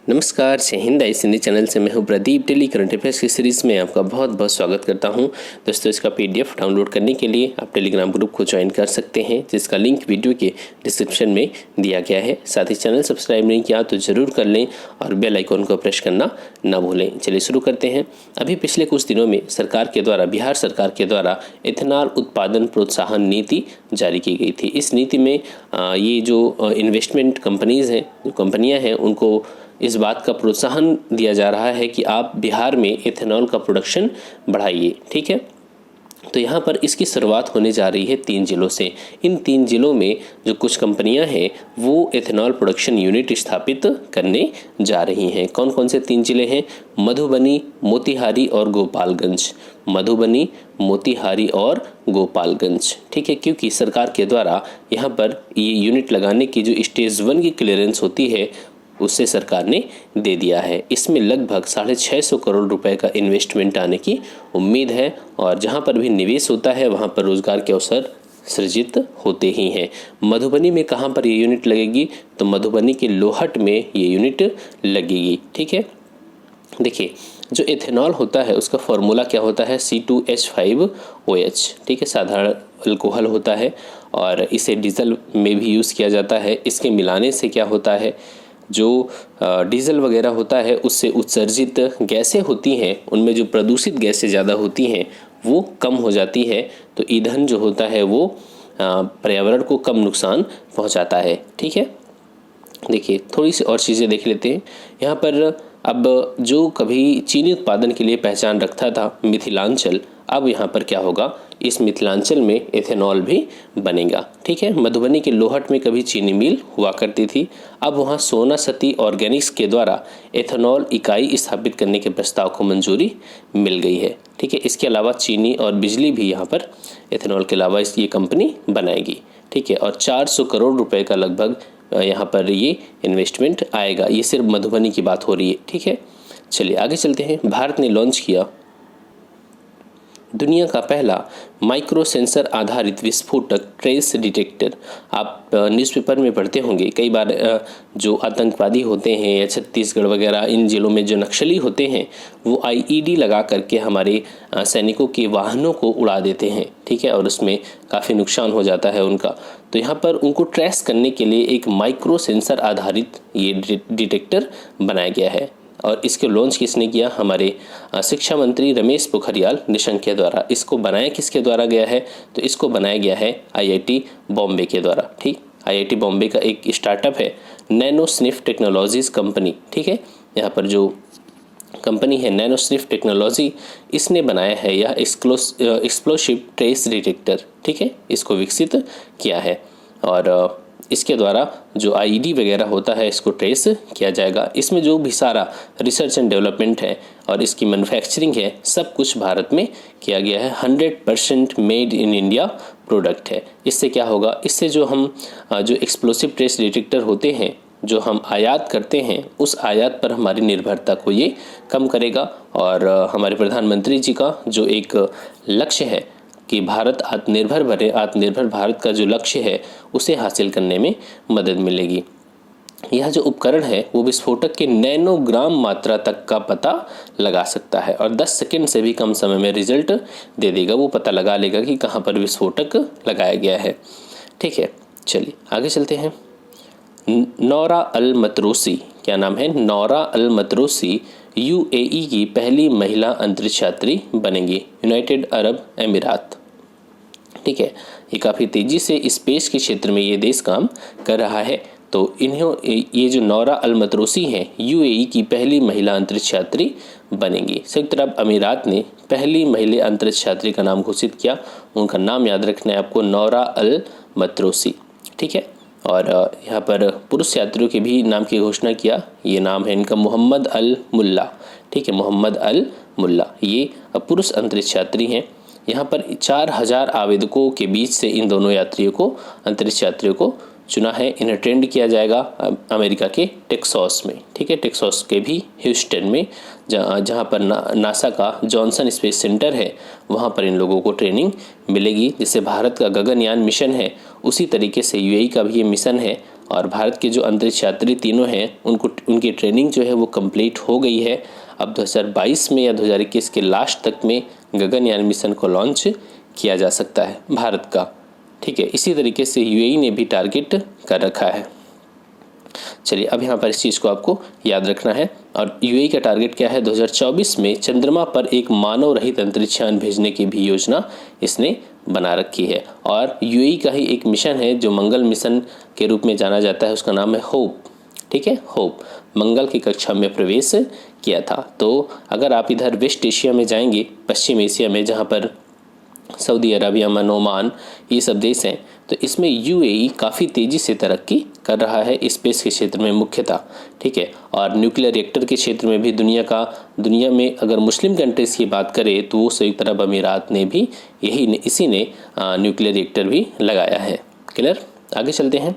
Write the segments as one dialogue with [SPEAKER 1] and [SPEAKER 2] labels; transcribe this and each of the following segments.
[SPEAKER 1] नमस्कार, जय हिंद। आई हिंदी चैनल से मैं हूं प्रदीप। डेली करंट अफेयर्स की सीरीज़ में आपका बहुत बहुत स्वागत करता हूं। दोस्तों, इसका पीडीएफ डाउनलोड करने के लिए आप टेलीग्राम ग्रुप को ज्वाइन कर सकते हैं, जिसका लिंक वीडियो के डिस्क्रिप्शन में दिया गया है। साथ ही चैनल सब्सक्राइब नहीं किया तो ज़रूर कर लें और बेल आइकॉन को प्रेस करना ना भूलें। चलिए शुरू करते हैं। अभी पिछले कुछ दिनों में बिहार सरकार के द्वारा इथेनॉल उत्पादन प्रोत्साहन नीति जारी की गई थी। इस नीति में ये जो इन्वेस्टमेंट कंपनियाँ हैं उनको इस बात का प्रोत्साहन दिया जा रहा है कि आप बिहार में एथेनॉल का प्रोडक्शन बढ़ाइए। ठीक है, तो यहाँ पर इसकी शुरुआत होने जा रही है 3 जिलों से। इन 3 जिलों में जो कुछ कंपनियां हैं वो एथेनॉल प्रोडक्शन यूनिट स्थापित करने जा रही हैं। कौन कौन से 3 जिले हैं? मधुबनी, मोतिहारी और गोपालगंज। मधुबनी, मोतिहारी और गोपालगंज। ठीक है, क्योंकि सरकार के द्वारा यहाँ पर ये यूनिट लगाने की जो स्टेज 1 की क्लियरेंस होती है उससे सरकार ने दे दिया है। इसमें लगभग 650 करोड़ रुपए का इन्वेस्टमेंट आने की उम्मीद है और जहां पर भी निवेश होता है वहां पर रोजगार के अवसर सृजित होते ही हैं। मधुबनी में कहां पर ये यूनिट लगेगी? तो मधुबनी के लोहट में ये यूनिट लगेगी। ठीक है, देखिए जो एथेनॉल होता है उसका फॉर्मूला क्या होता है? C2H5OH। ठीक है, साधारण अल्कोहल होता है और इसे डीजल में भी यूज़ किया जाता है। इसके मिलाने से क्या होता है, जो डीजल वगैरह होता है उससे उत्सर्जित गैसें होती हैं, उनमें जो प्रदूषित गैसें ज़्यादा होती हैं वो कम हो जाती है। तो ईंधन जो होता है वो पर्यावरण को कम नुकसान पहुंचाता है। ठीक है, देखिए थोड़ी सी और चीज़ें देख लेते हैं यहाँ पर। अब जो कभी चीनी उत्पादन के लिए पहचान रखता था मिथिलांचल, अब यहाँ पर क्या होगा, इस मिथिलांचल में एथेनॉल भी बनेगा। ठीक है, मधुबनी के लोहट में कभी चीनी मिल हुआ करती थी, अब वहाँ सोना सती ऑर्गेनिक्स के द्वारा एथेनॉल इकाई स्थापित करने के प्रस्ताव को मंजूरी मिल गई है। ठीक है, इसके अलावा चीनी और बिजली भी यहाँ पर एथेनॉल के अलावा ये कंपनी बनाएगी। ठीक है, और 400 करोड़ रुपए का लगभग यहाँ पर ये इन्वेस्टमेंट आएगा। ये सिर्फ मधुबनी की बात हो रही है। ठीक है, चलिए आगे चलते हैं। भारत ने लॉन्च किया दुनिया का पहला माइक्रो सेंसर आधारित विस्फोटक ट्रेस डिटेक्टर। आप न्यूज़पेपर में पढ़ते होंगे कई बार, जो आतंकवादी होते हैं या छत्तीसगढ़ वगैरह इन जिलों में जो नक्सली होते हैं वो आईईडी लगा करके हमारे सैनिकों के वाहनों को उड़ा देते हैं। ठीक है, और उसमें काफ़ी नुकसान हो जाता है उनका। तो यहाँ पर उनको ट्रेस करने के लिए एक माइक्रो सेंसर आधारित ये डिटेक्टर बनाया गया है और इसके लॉन्च किसने किया? हमारे शिक्षा मंत्री रमेश पोखरियाल निशंक के द्वारा। इसको बनाया किसके द्वारा गया है? तो इसको बनाया गया है आईआईटी बॉम्बे के द्वारा। ठीक, आईआईटी बॉम्बे का एक स्टार्टअप है नैनो स्निफ टेक्नोलॉजीज कंपनी। ठीक है, यहाँ पर जो कंपनी है नैनो स्निफ टेक्नोलॉजी, इसने बनाया है यह एक्सप्लोसिव ट्रेस डिटेक्टर। ठीक है, इसको विकसित किया है और इसके द्वारा जो आईईडी वगैरह होता है इसको ट्रेस किया जाएगा। इसमें जो भी सारा रिसर्च एंड डेवलपमेंट है और इसकी मैन्युफैक्चरिंग है सब कुछ भारत में किया गया है। 100% मेड इन इंडिया प्रोडक्ट है। इससे क्या होगा, इससे जो हम जो एक्सप्लोसिव ट्रेस डिटेक्टर होते हैं जो हम आयात करते हैं उस आयात पर हमारी निर्भरता को ये कम करेगा और हमारे प्रधानमंत्री जी का जो एक लक्ष्य है कि भारत आत्मनिर्भर बने, आत्मनिर्भर भारत का जो लक्ष्य है उसे हासिल करने में मदद मिलेगी। यह जो उपकरण है वो विस्फोटक के नैनोग्राम मात्रा तक का पता लगा सकता है और 10 सेकंड से भी कम समय में रिजल्ट दे देगा। वो पता लगा लेगा कि कहाँ पर विस्फोटक लगाया गया है। ठीक है, चलिए आगे चलते हैं। नौरा अल मतरूसी, क्या नाम है? नौरा अल मतरूसी यूएई की पहली महिला अंतरिक्ष यात्री बनेंगी, यूनाइटेड अरब अमीरात। ठीक है, ये काफ़ी तेज़ी से स्पेस के क्षेत्र में ये देश काम कर रहा है। तो ये जो नौरा अल मतरूसी हैं यूएई की पहली महिला अंतरिक्ष यात्री बनेंगी। संयुक्त अरब अमीरात ने पहली महिला अंतरिक्ष यात्री का नाम घोषित किया। उनका नाम याद रखना है आपको, नौरा अल मतरूसी। ठीक है, और यहाँ पर पुरुष यात्रियों के भी नाम की घोषणा किया। ये नाम है इनका मोहम्मद अल मुल्ला। ठीक है, मोहम्मद अल मुल्ला ये पुरुष अंतरिक्ष यात्री हैं। यहाँ पर 4000 आवेदकों के बीच से इन दोनों अंतरिक्ष यात्रियों को चुना है। इन्हें ट्रेंड किया जाएगा अमेरिका के टेक्सास में। ठीक है, टेक्सास के भी ह्यूस्टन में जहाँ पर नासा का जॉनसन स्पेस सेंटर है वहाँ पर इन लोगों को ट्रेनिंग मिलेगी। जिससे भारत का गगनयान मिशन है उसी तरीके से यूएई का भी ये मिशन है और भारत के जो अंतरिक्ष यात्री तीनों हैं उनकी ट्रेनिंग जो है वो कंप्लीट हो गई है। अब 2022 में या 2021 के लास्ट तक में गगनयान मिशन को लॉन्च किया जा सकता है भारत का। ठीक है, इसी तरीके से यूएई ने भी टारगेट कर रखा है। चलिए अब यहाँ पर इस चीज़ को आपको याद रखना है। और यूएई का टारगेट क्या है, 2024 में चंद्रमा पर एक मानव रहित अंतरिक्षयान भेजने की भी योजना इसने बना रखी है। और यूएई का ही एक मिशन है जो मंगल मिशन के रूप में जाना जाता है, उसका नाम है होप। ठीक है, होप मंगल की कक्षा में प्रवेश किया था। तो अगर आप इधर वेस्ट एशिया में जाएंगे, पश्चिम एशिया में जहाँ पर सऊदी अरब, यमन, ओमान ये सब देश हैं, तो इसमें यूएई काफ़ी तेज़ी से तरक्की कर रहा है स्पेस के क्षेत्र में मुख्यतः। ठीक है, और न्यूक्लियर रिएक्टर के क्षेत्र में भी दुनिया में अगर मुस्लिम कंट्रीज़ की बात करें तो वो संयुक्त अरब अमीरात ने भी इसी ने न्यूक्लियर रिएक्टर भी लगाया है। क्लियर, आगे चलते हैं।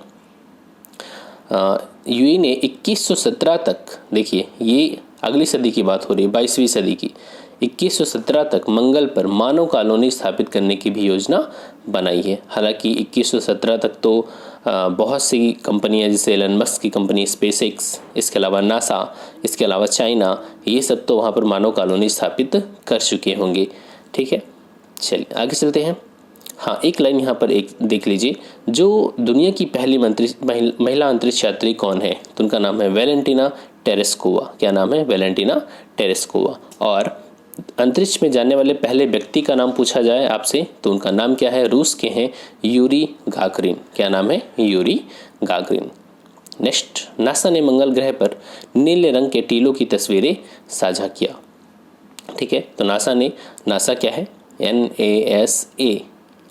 [SPEAKER 1] यूएई ने 2117 तक, देखिए ये अगली सदी की बात हो रही है, 22वीं सदी की, 2117 तक मंगल पर मानव कॉलोनी स्थापित करने की भी योजना बनाई है। हालांकि 2117 तक तो बहुत सी कंपनियां जैसे एलन मस्क की कंपनी स्पेसएक्स, इसके अलावा नासा, इसके अलावा चाइना, ये सब तो वहाँ पर मानव कॉलोनी स्थापित कर चुके होंगे। ठीक है, चलिए आगे चलते हैं। हाँ, एक लाइन यहाँ पर एक देख लीजिए, जो दुनिया की पहली महिला अंतरिक्ष यात्री कौन है, तो उनका नाम है वेलेंटिना टेरेस्कोवा। क्या नाम है, वेलेंटिना टेरेस्कोवा। और अंतरिक्ष में जाने वाले पहले व्यक्ति का नाम पूछा जाए आपसे तो उनका नाम क्या है, रूस के हैं यूरी गागरिन। क्या नाम है, यूरी गागरिन। नेक्स्ट, नासा ने मंगल ग्रह पर नीले रंग के टीलों की तस्वीरें साझा किया। ठीक है, तो नासा क्या है, NASA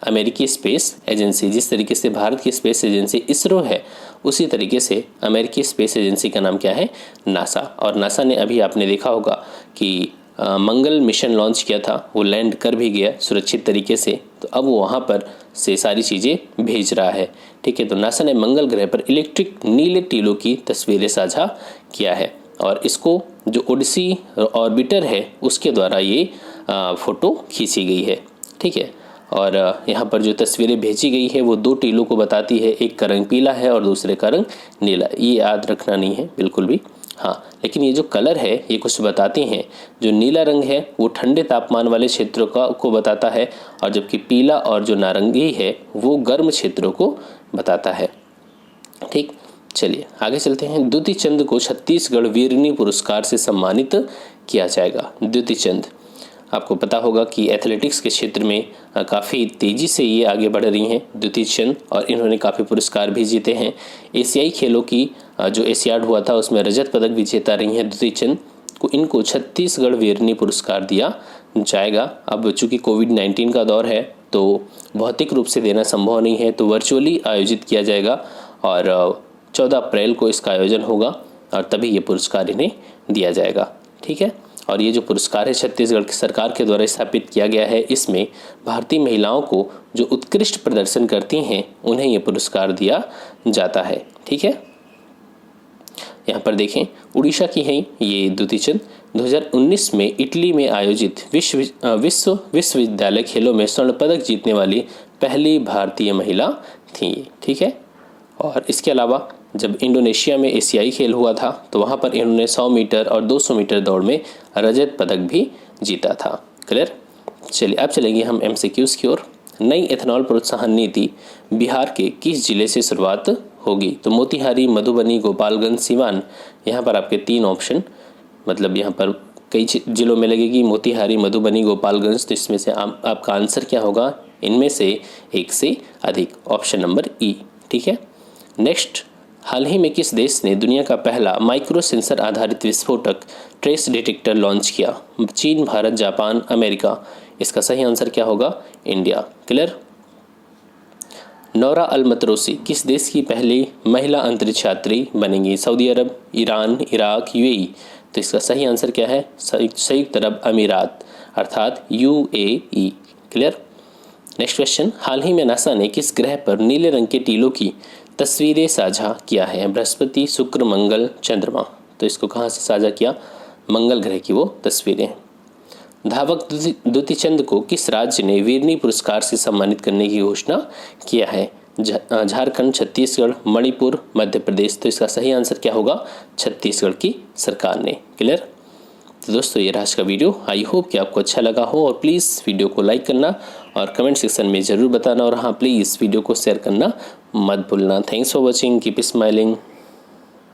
[SPEAKER 1] अमेरिकी स्पेस एजेंसी। जिस तरीके से भारत की स्पेस एजेंसी इसरो है, उसी तरीके से अमेरिकी स्पेस एजेंसी का नाम क्या है, नासा। और नासा ने अभी आपने देखा होगा कि मंगल मिशन लॉन्च किया था, वो लैंड कर भी गया सुरक्षित तरीके से, तो अब वो वहाँ पर से सारी चीज़ें भेज रहा है। ठीक है, तो नासा ने मंगल ग्रह पर इलेक्ट्रिक नीले टीलों की तस्वीरें साझा किया है और इसको जो ओडिसी ऑर्बिटर है उसके द्वारा ये फ़ोटो खींची गई है। ठीक है, और यहाँ पर जो तस्वीरें भेजी गई है वो 2 टीलों को बताती है, एक का रंग पीला है और दूसरे का रंग नीला। ये याद रखना नहीं है बिल्कुल भी। हाँ, लेकिन ये जो कलर है ये कुछ बताते हैं। जो नीला रंग है वो ठंडे तापमान वाले क्षेत्रों को बताता है, और जबकि पीला और जो नारंगी है वो गर्म क्षेत्रों को बताता है। ठीक, चलिए आगे चलते हैं। द्युति चंद को छत्तीसगढ़ वीरनी पुरस्कार से सम्मानित किया जाएगा। द्युति चंद, आपको पता होगा कि एथलेटिक्स के क्षेत्र में काफ़ी तेज़ी से ये आगे बढ़ रही हैं द्युति चंद, और इन्होंने काफ़ी पुरस्कार भी जीते हैं। एशियाई खेलों की जो एशियाड हुआ था उसमें रजत पदक भी जीता रही हैं द्युति चंद को। इनको छत्तीसगढ़ वीरनी पुरस्कार दिया जाएगा। अब चूँकि कोविड-19 का दौर है तो भौतिक रूप से देना संभव नहीं है, तो वर्चुअली आयोजित किया जाएगा और 14 अप्रैल को इसका आयोजन होगा और तभी ये पुरस्कार इन्हें दिया जाएगा। ठीक है, और ये जो पुरस्कार है छत्तीसगढ़ की सरकार के द्वारा स्थापित किया गया है। इसमें भारतीय महिलाओं को जो उत्कृष्ट प्रदर्शन करती हैं उन्हें ये पुरस्कार दिया जाता है। ठीक है, यहाँ पर देखें, उड़ीसा की हैं ये द्युति चंद। 2019 में इटली में आयोजित विश्वविद्यालय खेलों में स्वर्ण पदक जीतने वाली पहली भारतीय महिला थी। ठीक है, और इसके अलावा जब इंडोनेशिया में एशियाई खेल हुआ था तो वहाँ पर इन्होंने 100 मीटर और 200 मीटर दौड़ में रजत पदक भी जीता था। क्लियर, चलिए अब चलेंगे हम MCQs की ओर। नई एथेनॉल प्रोत्साहन नीति बिहार के किस जिले से शुरुआत होगी, तो मोतिहारी, मधुबनी, गोपालगंज, सिवान। यहाँ पर आपके 3 ऑप्शन, मतलब यहाँ पर कई जिलों में लगेगी, मोतिहारी, मधुबनी, गोपालगंज। तो इसमें से आपका आंसर क्या होगा, इनमें से एक से अधिक, ऑप्शन नंबर ई। ठीक है, नेक्स्ट, हाल ही में किस देश ने दुनिया का पहला माइक्रो सेंसर आधारित विस्फोटक ट्रेस डिटेक्टर लॉन्च किया, चीन, भारत, जापान, अमेरिका। इसका सही आंसर क्या होगा, इंडिया। क्लियर, नौरा अल मतरोसी किस देश की पहली महिला अंतरिक्ष यात्री बनेंगी, सऊदी अरब, ईरान, इराक, यूएई। तो इसका सही आंसर क्या है, संयुक्त अरब अमीरात अर्थात UAE। क्लियर, नेक्स्ट क्वेश्चन, हाल ही में नासा ने किस ग्रह पर नीले रंग के टीलों की तस्वीरें साझा किया है, बृहस्पति, शुक्र, मंगल, चंद्रमा। तो इसको कहाँ से साझा किया, मंगल ग्रह की वो तस्वीरें। धावक द्युति चंद को किस राज्य ने वीरनी पुरस्कार से सम्मानित करने की घोषणा किया है, झारखंड, छत्तीसगढ़, मणिपुर, मध्य प्रदेश। तो इसका सही आंसर क्या होगा? छत्तीसगढ़ की सरकार ने। क्लियर? तो दोस्तों ये आज का वीडियो, आई होप कि आपको अच्छा लगा हो, और प्लीज़ वीडियो को लाइक करना और कमेंट सेक्शन में ज़रूर बताना, और हाँ प्लीज़ वीडियो को शेयर करना मत भूलना। Thanks for watching, keep smiling.